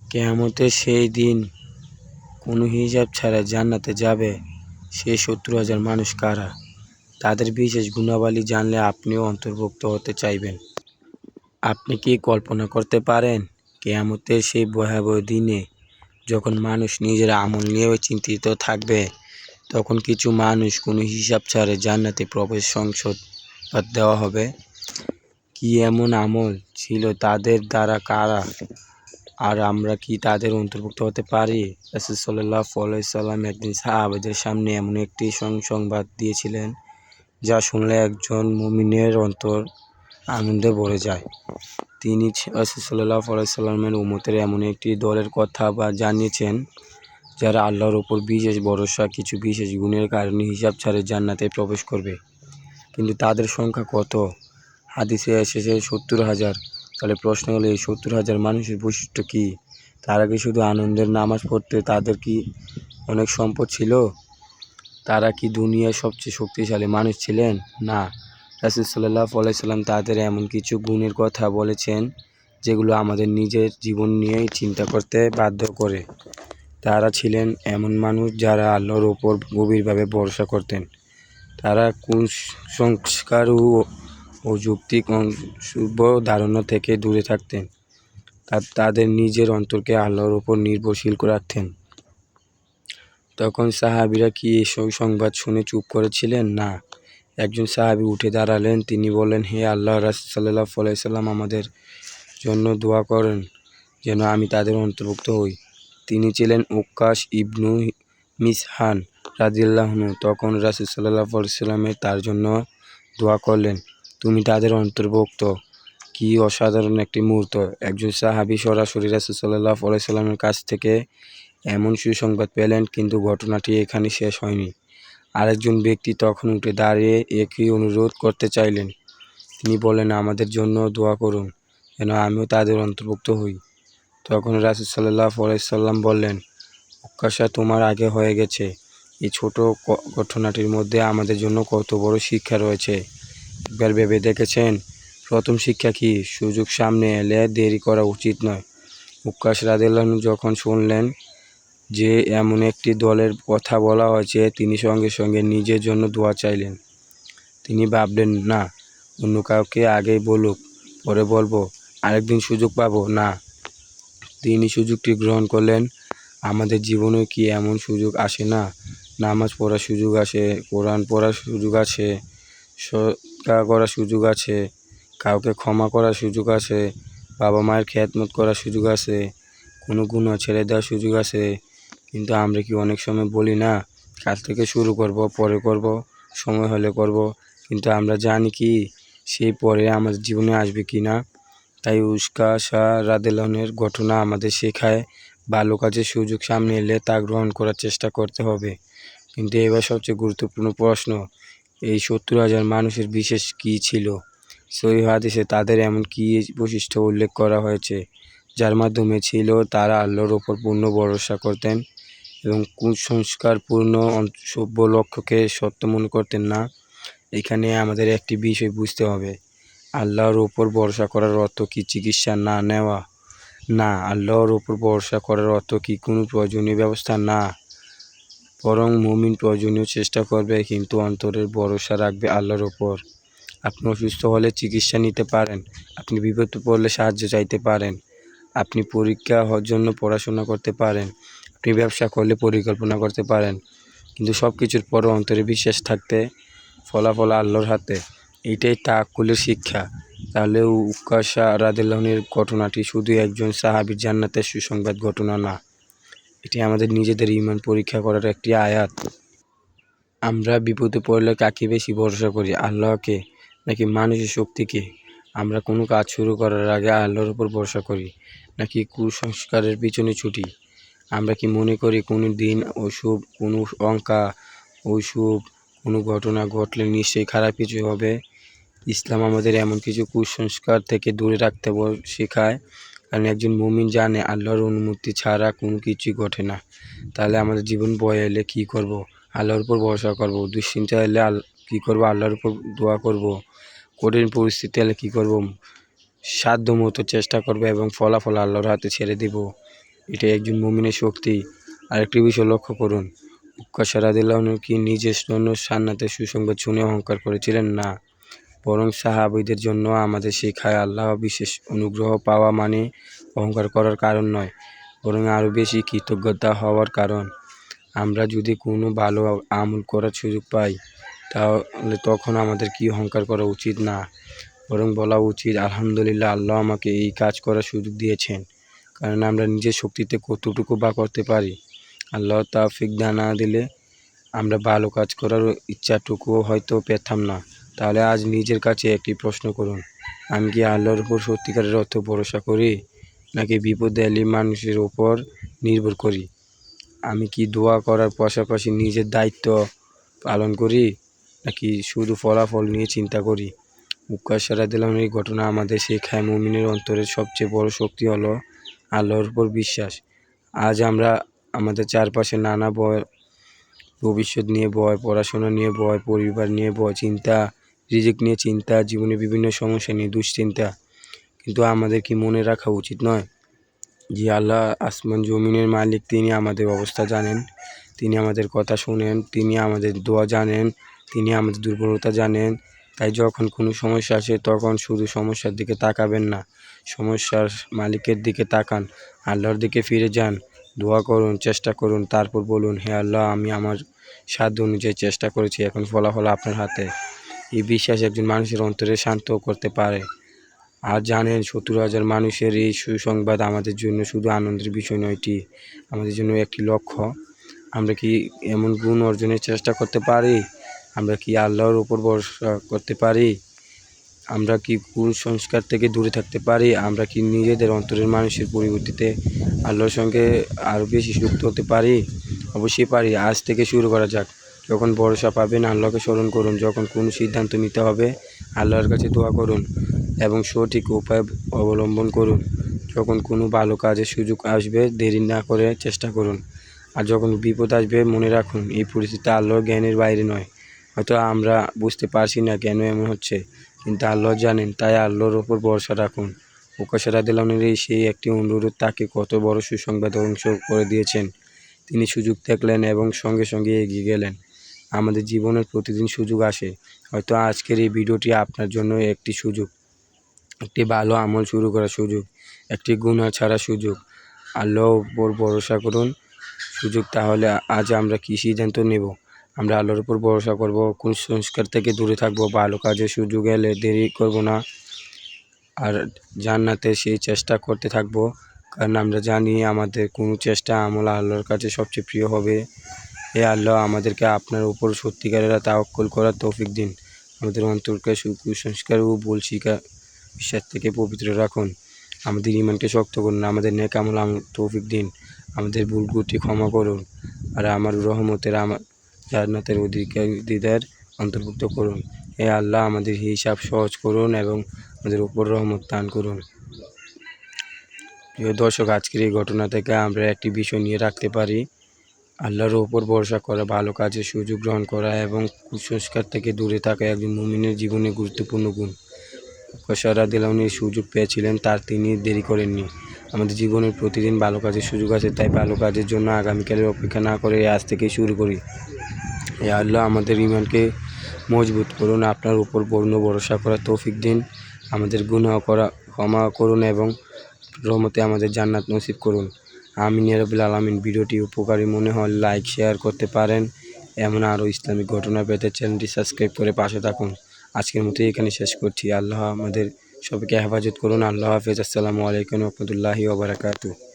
কিয়ামতের সেই দিন কোনো হিসাব ছাড়া জান্নাতে যাবে সেই ৭০,০০০ মানুষ কারা? তাদের বিশেষ গুণাবলী জানলে আপনিও অন্তর্ভুক্ত হতে চাইবেন। আপনি কি কল্পনা করতে পারেন কিয়ামতের সেই ভয়াবহ দিনে যখন মানুষ নিজের আমল নিয়েও চিন্তিত থাকবে, তখন কিছু মানুষ কোনো হিসাব ছাড়া জান্নাতে প্রবেশ সংবাদ দেওয়া হবে? কি এমন আমল ছিল তাদের দ্বারা কারা, আর আমরা কি তাদের অন্তর্ভুক্ত হতে পারি? রাসূল সাল্লাল্লাহু আলাইহি ওয়াসাল্লাম একদিন সাহাবাদের সামনে এমন একটি সংবাদ দিয়েছিলেন যা শুনলে একজন মুমিনের অন্তর আনন্দে ভরে যায়। তিনি রাসূল সাল্লাল্লাহু আলাইহি ওয়াসাল্লামের উম্মতের এমন একটি দলের কথা জানিয়েছেন যারা আল্লাহর উপর বিশেষ ভরসা, কিছু বিশেষ গুণের কারণে হিসাব ছাড়া জান্নাতে প্রবেশ করবে। কিন্তু তাদের সংখ্যা কত? হাদিসে এসেছে ৭০,০০০। তাহলে প্রশ্ন হলো, এই ৭০,০০০ মানুষের বৈশিষ্ট্য কী? তারা কি শুধু আনন্দের নামাজ পড়তে? তাদের কি অনেক সম্পদ ছিল? তারা কি দুনিয়ার সবচেয়ে শক্তিশালী মানুষ ছিলেন? না। রাসূল সাল্লাল্লাহু আলাইহি ওয়াসাল্লাম তাদের এমন কিছু গুণের কথা বলেছেন যেগুলো আমাদের নিজের জীবন নিয়েই চিন্তা করতে বাধ্য করে। তারা ছিলেন এমন মানুষ যারা আল্লাহর ওপর গভীরভাবে ভরসা করতেন। তারা কুসংস্কার ও অযৌক্তিক অশুভ ধারণা থেকে দূরে থাকতেন। তাদের নিজের অন্তরকে আল্লাহর ওপর নির্ভরশীল রাখতেন। তখন সাহাবীরা কি এসব সংবাদ শুনে চুপ করেছিলেন? না। একজন সাহাবী উঠে দাঁড়ালেন। তিনি বললেন, হে আল্লাহর রাসূল সাল্লাল্লাহু আলাইহি ওয়াসাল্লাম, আমাদের জন্য দোয়া করেন যেন আমি তাদের অন্তর্ভুক্ত হই। তিনি ছিলেন উক্কাশ ইবনু মিসহান রাদিয়াল্লাহু আনহু। তখন রাসূল সাল্লাল্লাহু আলাইহি ওয়াসাল্লাম তার জন্য দোয়া করলেন। তুমি তাদের অন্তর্ভুক্ত। কি অসাধারণ একটি মুহূর্ত! একজন সাহাবী সরাসরি রাসূল সাল্লাল্লাহু আলাইহি ওয়াসাল্লামের কাছ থেকে এমন সুসংবাদ পেলেন। কিন্তু ঘটনাটি এখানে শেষ হয়নি। আরেকজন ব্যক্তি তখন উঠে দাঁড়িয়ে একই অনুরোধ করতে চাইলেন। তিনি বললেন, আমাদের জন্য দোয়া করুন যেন আমিও তাদের অন্তর্ভুক্ত হই। তখন রাসূল সাল্লাল্লাহু আলাইহি ওয়াসাল্লাম বললেন, উক্কাশা তোমার আগে হয়ে গেছে। এই ছোট ঘটনাটির মধ্যে আমাদের জন্য কত বড় শিক্ষা রয়েছে একবার ভেবে দেখেছেন? প্রথম শিক্ষা কি? সুযোগ সামনে এলে দেরি করা উচিত নয়। উক্কাশ রাদিয়াল্লাহু আনহু যখন শুনলেন যে এমন একটি দলের কথা বলা হয়েছে, তিনি সঙ্গে সঙ্গে নিজের জন্য দোয়া চাইলেন। তিনি ভাবলেন, না, অন্য কাউকে আগেই বলুক, পরে বলবো, আরেকদিন সুযোগ পাবো না। তিনি সুযোগটি গ্রহণ করলেন। আমাদের জীবনেও কি এমন সুযোগ আসে না? নামাজ পড়ার সুযোগ আসে, কোরআন পড়ার সুযোগ আসে, সদকা করার সুযোগ আছে, কাউকে ক্ষমা করার সুযোগ আছে, বাবা মায়ের খেদমত করার সুযোগ আছে, কোনো গুনাহ ছেড়ে দেওয়ার সুযোগ আছে। কিন্তু আমরা কি অনেক সময় বলি না, কাল থেকে শুরু করব, পরে করব, সময় হলে করব। কিন্তু আমরা জানি কি সেই পরে আমাদের জীবনে আসবে কি না? তাই উকাশা রাদিয়াল্লাহু আনহুর ঘটনা আমাদের শেখায়, ভালো কাজের সুযোগ সামনে এলে তা গ্রহণ করার চেষ্টা করতে হবে। কিন্তু এবার সবচেয়ে গুরুত্বপূর্ণ প্রশ্ন, এই ৭০,০০০ মানুষের বিশেষ কী ছিল? সহিহ হাদিসে তাদের এমন কী বৈশিষ্ট্য উল্লেখ করা হয়েছে যার মাধ্যমে ছিল তারা আল্লাহর ওপর পূর্ণ ভরসা করতেন এবং কুসংস্কারপূর্ণ সভ্য লক্ষ্যকে সত্য মনে করতেন না? এখানে আমাদের একটি বিষয় বুঝতে হবে, আল্লাহর ওপর ভরসা করার অর্থ কি চিকিৎসা না নেওয়া? না। আল্লাহর ওপর ভরসা করার অর্থ কি কোনো প্রয়োজনীয় ব্যবস্থা? না। বরং মুমিন প্রয়োজনীয় চেষ্টা করবে, কিন্তু অন্তরের ভরসা রাখবে আল্লাহর ওপর। আপনি অসুস্থ হলে চিকিৎসা নিতে পারেন, আপনি বিপদে পড়লে সাহায্য চাইতে পারেন, আপনি পরীক্ষার জন্য পড়াশোনা করতে পারেন, আপনি ব্যবসা করলে পরিকল্পনা করতে পারেন। কিন্তু সব কিছুর পরও অন্তরে বিশ্বাস থাকতে ফলাফল আল্লাহর হাতে। এইটাই তাওয়াক্কুলের শিক্ষা। তাহলে উকাশা রাদিয়াল্লাহু আনহুর ঘটনাটি শুধু একজন সাহাবীর জান্নাতের সুসংবাদ ঘটনা না, এটি আমাদের নিজেদের ঈমান পরীক্ষা করার একটি আয়াত। আমরা বিপদে পড়লে কাকে বেশি ভরসা করি, আল্লাহকে নাকি মানুষের শক্তিকে? আমরা কোনো কাজ শুরু করার আগে আল্লাহর উপর ভরসা করি নাকি কুসংস্কারের পিছনে ছুটি? আমরা কি মনে করি কোনো দিন অশুভ, কোনো অশুভ কোনো ঘটনা ঘটলে নিশ্চয়ই খারাপ কিছু হবে? ইসলাম আমাদের এমন কিছু কুসংস্কার থেকে দূরে রাখতে শেখায়, কারণ একজন মুমিন জানে আল্লাহর অনুমতি ছাড়া কোনো কিছুই ঘটে না। তাহলে আমাদের জীবন ভয় এলে কী করব? আল্লাহর উপর ভরসা করব। দুশ্চিন্তা এলে কী করব? আল্লাহর উপর দোয়া করব। কঠিন পরিস্থিতি এলে কী করব? সাধ্যমতো চেষ্টা করব এবং ফলাফল আল্লাহর হাতে ছেড়ে দেব। এটাই একজন মুমিনের শক্তি। আরেকটি বিষয় লক্ষ্য করুন, উক্কাশা রাদিয়াল্লাহু আনহু কি নিজের জন্য জান্নাতের সুসংবাদ শুনে অহংকার করেছিলেন? না, বরং সাহাবীদের জন্য আমাদের শেখায় আল্লাহ বিশেষ অনুগ্রহ পাওয়া মানে অহংকার করার কারণ নয়, বরং আরও বেশি কৃতজ্ঞতা হওয়ার কারণ। আমরা যদি কোনো ভালো আমল করার সুযোগ পাই, তাহলে তখন আমাদের কি অহংকার করা উচিত না, বরং বলা উচিত আলহামদুলিল্লাহ, আল্লাহ আমাকে এই কাজ করার সুযোগ দিয়েছেন। কারণ আমরা নিজের শক্তিতে কতটুকু বা করতে পারি। আল্লাহ তৌফিক না দিলে আমরা ভালো কাজ করার ইচ্ছাটুকুও হয়তো পেতাম না। তাহলে আজ নিজের কাছে একটি প্রশ্ন করুন, আমি কি আল্লাহর উপর সত্যিকারের অর্থে ভরসা করি, নাকি বিপদে এলে মানুষের ওপর নির্ভর করি? আমি কি দোয়া করার পাশাপাশি নিজের দায়িত্ব পালন করি, নাকি শুধু ফলাফল নিয়ে চিন্তা করি? উক্কাশা রাদিয়াল্লাহু আনহু এই ঘটনা আমাদের শেখায় মুমিনের অন্তরের সবচেয়ে বড় শক্তি হলো আল্লাহর উপর বিশ্বাস। আজ আমরা আমাদের চারপাশে নানা ভবিষ্যৎ নিয়ে ভয়, পড়াশোনা নিয়ে ভয়, পরিবার নিয়ে ভয়, চিন্তা, রিজিক নিয়ে চিন্তা, জীবনে বিভিন্ন সমস্যা নিয়ে দুশ্চিন্তা। কিন্তু আমাদের কি মনে রাখা উচিত নয় যে আল্লাহ আসমান জমিনের মালিক, তিনি আমাদের অবস্থা জানেন, তিনি আমাদের কথা শোনেন, তিনি আমাদের দোয়া জানেন, তিনি আমাদের দুর্বলতা জানেন। তাই যখন কোনো সমস্যা আসে তখন শুধু সমস্যার দিকে তাকাবেন না, সমস্যার মালিকের দিকে তাকান, আল্লাহর দিকে ফিরে যান, দোয়া করুন, চেষ্টা করুন, তারপর বলুন, হে আল্লাহ, আমি আমার সাধ্য অনুযায়ী চেষ্টা করেছি, এখন ফলাফল আপনার হাতে। এই বিশ্বাস একজন মানুষের অন্তরে শান্ত করতে পারে। আর জানেন, 70,000 মানুষের এই সুসংবাদ আমাদের জন্য শুধু আনন্দের বিষয় নয়, এটি আমাদের জন্য একটি লক্ষ্য। আমরা কি এমন গুণ অর্জনের চেষ্টা করতে পারি? আমরা কি আল্লাহর উপর ভরসা করতে পারি? আমরা কি কুসংস্কার থেকে দূরে থাকতে পারি? আমরা কি নিজেদের অন্তরের মানুষের পরিবর্তিতে আল্লাহর সঙ্গে আরও বেশি যুক্ত হতে পারি? অবশ্যই পারি। আজ থেকে শুরু করা যাক। যখন ভরসা পাবেন, আল্লাহকে স্মরণ করুন। যখন কোনো সিদ্ধান্ত নিতে হবে, আল্লাহর কাছে দোয়া করুন এবং সঠিক উপায় অবলম্বন করুন। যখন কোনো ভালো কাজের সুযোগ আসবে, দেরি না করে চেষ্টা করুন। আর যখন বিপদ আসবে, মনে রাখুন, এই পরিস্থিতি আল্লাহর জ্ঞানের বাইরে নয়। হয়তো আমরা বুঝতে পারছি না কেন এমন হচ্ছে, কিন্তু আল্লাহ জানেন। তাই আল্লাহর ওপর ভরসা রাখুন। উক্কাশা রাদিয়াল্লাহু আনহুর সেই একটি অনুরোধ তাকে কত বড় সুসংবাদ ধ্বংস করে দিয়েছেন। তিনি সুযোগ দেখলেন এবং সঙ্গে সঙ্গে এগিয়ে গেলেন। আমাদের জীবনের প্রতিদিন সুযোগ আসে। হয়তো আজকের এই ভিডিওটি আপনার জন্য একটি সুযোগ, একটি ভালো আমল শুরু করার সুযোগ, একটি গুনাহ ছাড়ার সুযোগ। আল্লাহর উপর ভরসা করুন সুযোগ। তাহলে আজ আমরা কী সিদ্ধান্ত নেব? আমরা আল্লাহর উপর ভরসা করব, কুসংস্কার থেকে দূরে থাকব, ভালো কাজের সুযোগ এলে দেরি করব না, আর জান্নাতের সেই চেষ্টা করতে থাকব। কারণ আমরা জানি আমাদের কোনো চেষ্টা আমল আল্লাহর কাছে সবচেয়ে প্রিয় হবে। হে আল্লাহ, আমাদেরকে আপনার উপর সত্যিকারের তাওয়াক্কুল করার তৌফিক দিন। আমাদের অন্তরকে কুসংস্কার ও ভুল বিশ্বাস থেকে পবিত্র রাখুন। আমাদের ঈমানকে শক্ত করুন, আমাদের নেক আমল তৌফিক দিন, আমাদের ভুলগুটি ক্ষমা করুন, আর আমার রহমতের জান্নাতের অধিকারীদের অন্তর্ভুক্ত করুন। হে আল্লাহ, আমাদের হিসাব সহজ করুন এবং আমাদের উপর রহমত দান করুন। প্রিয় দর্শক, আজকের এই ঘটনা থেকে আমরা একটি বিষয় নিয়ে রাখতে পারি, আল্লাহর ওপর ভরসা করা, ভালো কাজের সুযোগ গ্রহণ করা এবং কুসংস্কার থেকে দূরে থাকা একজন মুমিনের জীবনে গুরুত্বপূর্ণ গুণ। উক্কাশা রাদিয়াল্লাহু আনহু সুযোগ পেয়েছিলেন, তার তিনি দেরি করেননি। আমাদের জীবনের প্রতিদিন ভালো কাজের সুযোগ আছে, তাই ভালো কাজের জন্য আগামীকালের অপেক্ষা না করে আজ থেকেই শুরু করি। হে আল্লাহ, আমাদের ঈমানকে মজবুত করুন, আপনার উপর পূর্ণ ভরসা করার তৌফিক দিন, আমাদের গুনাহ ক্ষমা করুন এবং রহমতে আমাদের জান্নাত নসিব করুন। আমিন ইয়া রাব্বিল আলামিন। ভিডিওটি উপকারী মনে হলে লাইক, শেয়ার করতে পারেন। এমন আরও ইসলামিক ঘটনা পেতে চ্যানেলটি সাবস্ক্রাইব করে পাশে থাকুন। আজকের মতো এখানে শেষ করছি। আল্লাহ আমাদের সবাইকে হেফাজত করুন। আল্লাহ হাফেজ। আসসালামু আলাইকুম ওয়া রাহমাতুল্লাহি ওয়া বারাকাতুহু।